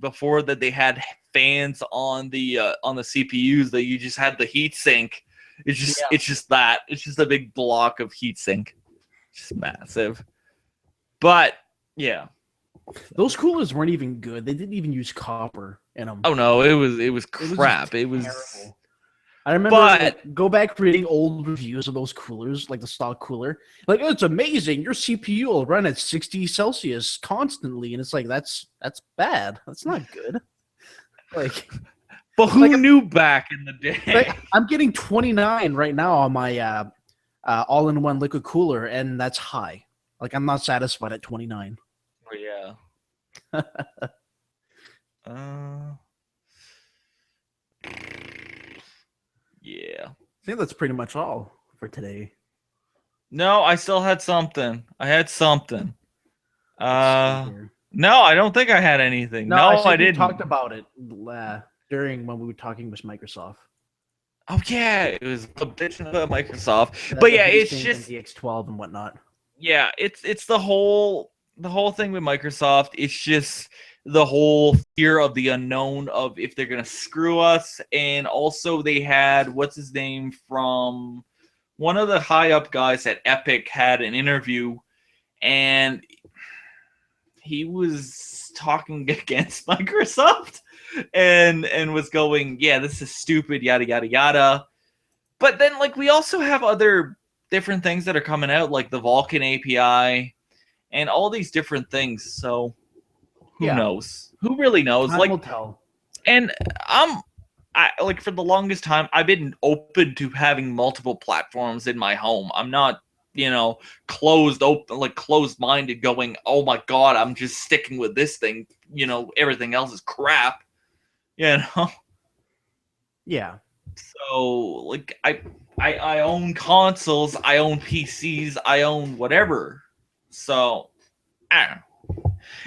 before that they had fans on the CPUs, that you just had the heat sink. It's just a big block of heat sink, just massive. But yeah, those coolers weren't even good. They didn't even use copper in them. Oh no, it was crap. It was terrible. I remember go back reading old reviews of those coolers, like the stock cooler. Like, it's amazing. Your CPU will run at 60 Celsius constantly, and it's like that's bad. That's not good. Like, but who knew back in the day? Like, I'm getting 29 right now on my all-in-one liquid cooler, and that's high. Like, I'm not satisfied at 29. Oh yeah. Yeah. I think that's pretty much all for today. No, I still had something. I had something. No, I don't think I had anything. No, I didn't. We talked about it during when we were talking with Microsoft. Oh yeah, it was a bitch about Microsoft. But yeah, it's just the X12 and whatnot. Yeah, it's the whole thing with Microsoft. It's just the whole fear of the unknown of if they're gonna screw us, and also they had what's his name from one of the high up guys at Epic had an interview, and he was talking against Microsoft and was going, yeah, this is stupid, yada yada yada. But then like we also have other different things that are coming out, like the Vulkan API and all these different things. So who knows? Who really knows? Time will tell. And I like for the longest time I've been open to having multiple platforms in my home. I'm not, closed-minded going, oh my god, I'm just sticking with this thing. Everything else is crap. Yeah. So like I own consoles, I own PCs, I own whatever. So I don't know.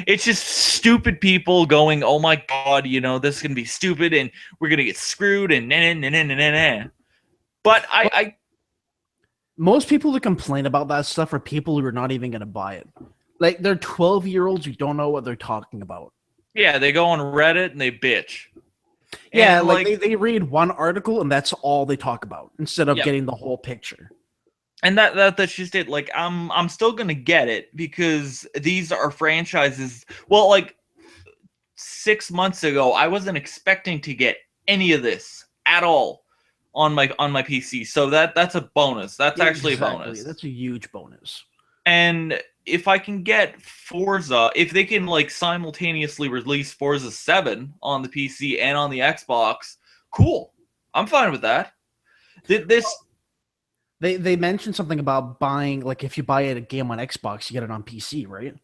It's just stupid people going, oh my god, this is gonna be stupid and we're gonna get screwed and nah. But most people that complain about that stuff are people who are not even gonna buy it. Like, they're 12-year-olds who don't know what they're talking about. Yeah, they go on Reddit and they bitch. Yeah, and like they read one article and that's all they talk about instead of getting the whole picture. And that's just it. Like I'm still gonna get it because these are franchises. Well, like 6 months ago, I wasn't expecting to get any of this at all on my PC. So that's a bonus. That's actually a bonus. That's a huge bonus. And if I can get Forza, if they can like simultaneously release Forza 7 on the PC and on the Xbox, cool. I'm fine with that. They mentioned something about buying, like, if you buy a game on Xbox, you get it on PC, right?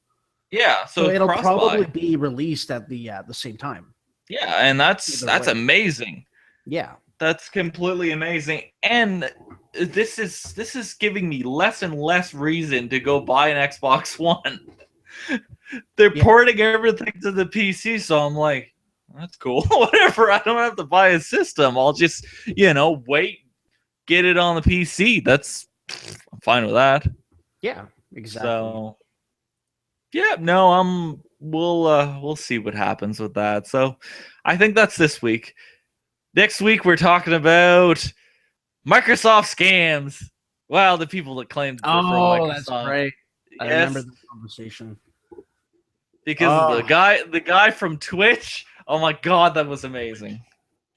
Yeah, so it'll probably be released at the same time. Yeah, and that's amazing. Yeah, that's completely amazing. And this is giving me less and less reason to go buy an Xbox One. They're porting everything to the PC, so I'm like, that's cool. Whatever. I don't have to buy a system. I'll just, wait. Get it on the PC. I'm fine with that. Yeah, exactly. So, Yeah, no, we'll see what happens with that. So, I think that's this week. Next week we're talking about Microsoft scams. Well, the people that claim that they're from Oh, that's Microsoft. right. I remember Yes, this conversation. because of Oh, the guy from Twitch. Oh my god, that was amazing.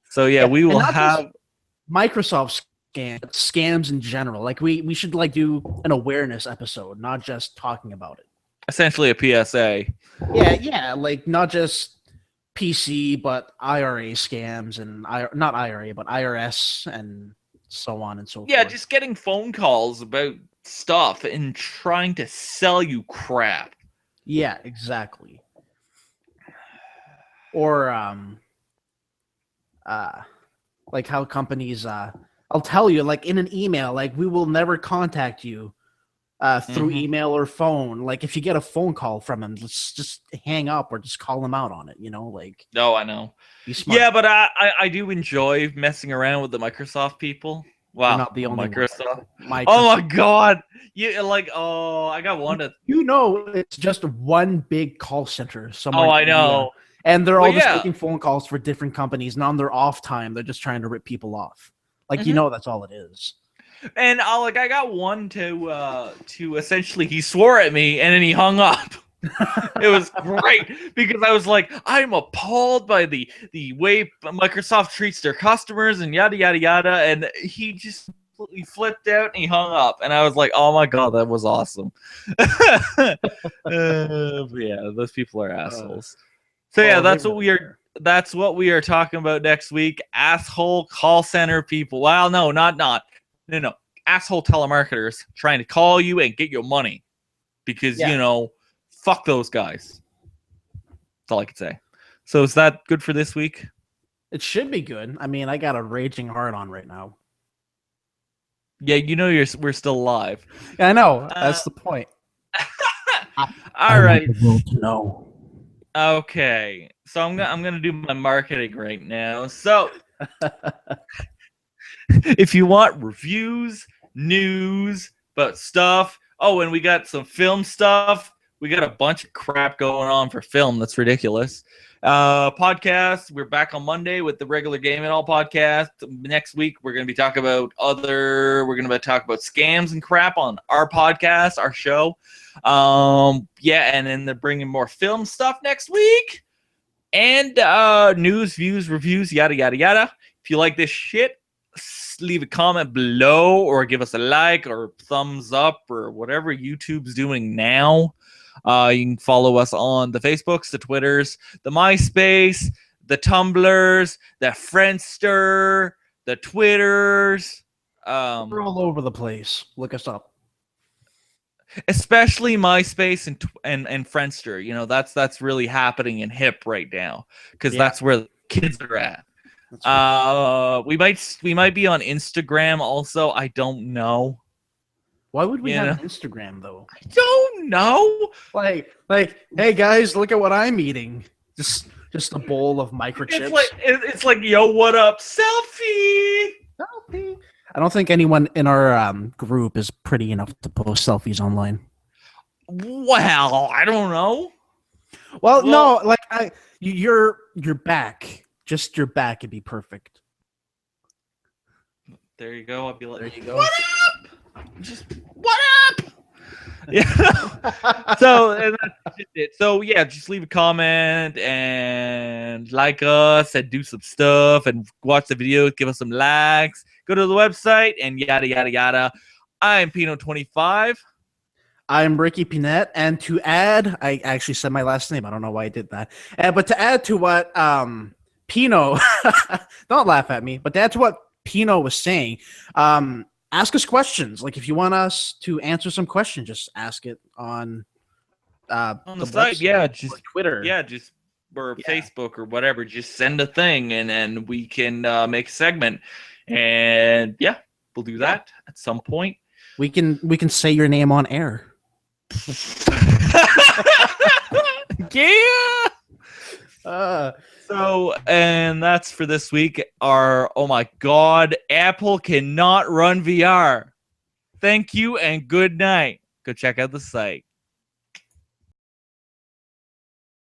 So yeah, yeah, we and will not just have Microsoft scams in general. Like we should like do an awareness episode, not just talking about it. essentially a PSA. Yeah, like not just PC, but IRA scams and not IRA, but IRS and so on and so Yeah, forth. just getting phone calls about stuff and trying to sell you crap. Yeah, exactly. Or uh like how companies I'll tell you like in an email like we will never contact you through email or phone. Like if you get a phone call from them, just hang up or just call them out on it, like No, I know. be smart. Yeah, but I do enjoy messing around with the Microsoft people. You're Wow, not the only one. Microsoft. Microsoft. Oh my god. You like I got one to It's just one big call center somewhere Oh, in I India. know. And they're Well, all just yeah. making phone calls for different companies. And on their off time, they're just trying to rip people off. Like, that's all it is. And I got one to essentially he swore at me and then he hung up. It was great because I was like, I'm appalled by the way Microsoft treats their customers and yada yada yada, and he just completely flipped out and he hung up, and I was like, oh my god, that was awesome. Yeah, those people are assholes. So yeah, that's what we are. That's what we are talking about next week. Asshole call center people. Well, no, no. Asshole telemarketers trying to call you and get your money because fuck those guys. That's all I could say. So is that good for this week? It should be good. I mean, I got a raging hard on right now. Yeah, we're still live. Yeah, I know. That's the point. All right. Want the world to know. Okay. So I'm gonna do my marketing right now. So if you want reviews, news, but stuff. Oh, and we got some film stuff. We got a bunch of crap going on for film. That's ridiculous. Podcast. We're back on Monday with the regular Game It All podcast. Next week we're going to be talking about scams and crap on our podcast, our show. And then they're bringing more film stuff next week, and news, views, reviews, yada yada yada. If you like this shit, leave a comment below or give us a like or thumbs up or whatever YouTube's doing now. You can follow us on the Facebooks, the Twitters, the MySpace, the Tumblrs, the Friendster, the Twitters. We're all over the place. Look us up. Especially MySpace and Friendster. That's really happening in hip right now because that's where the kids are at. We might be on Instagram also. I don't know. Why would we have an Instagram though? I don't know. Like, hey guys, look at what I'm eating. Just a bowl of microchips. It's like, yo, what up, selfie? I don't think anyone in our group is pretty enough to post selfies online. Well, I don't know. Well, no, like your back, just your back would be perfect. There you go. I'll be like, there you go. What up? Just what up? Yeah. So and that's just it. So yeah, just leave a comment and like us and do some stuff and watch the videos. Give us some likes. Go to the website and yada yada yada. I'm Pino25. I'm Ricky Pinette, and to add, I actually said my last name. I don't know why I did that. But to add to what Pino, don't laugh at me. But to add to what Pino was saying, ask us questions. Like if you want us to answer some questions, just ask it on the site. Yeah, just Twitter. Yeah, just or Facebook or whatever. Just send a thing, and then we can make a segment. And yeah, we'll do that at some point. We can say your name on air. Yeah. So, and that's for this week. Oh my God, Apple cannot run VR. Thank you and good night. Go check out the site.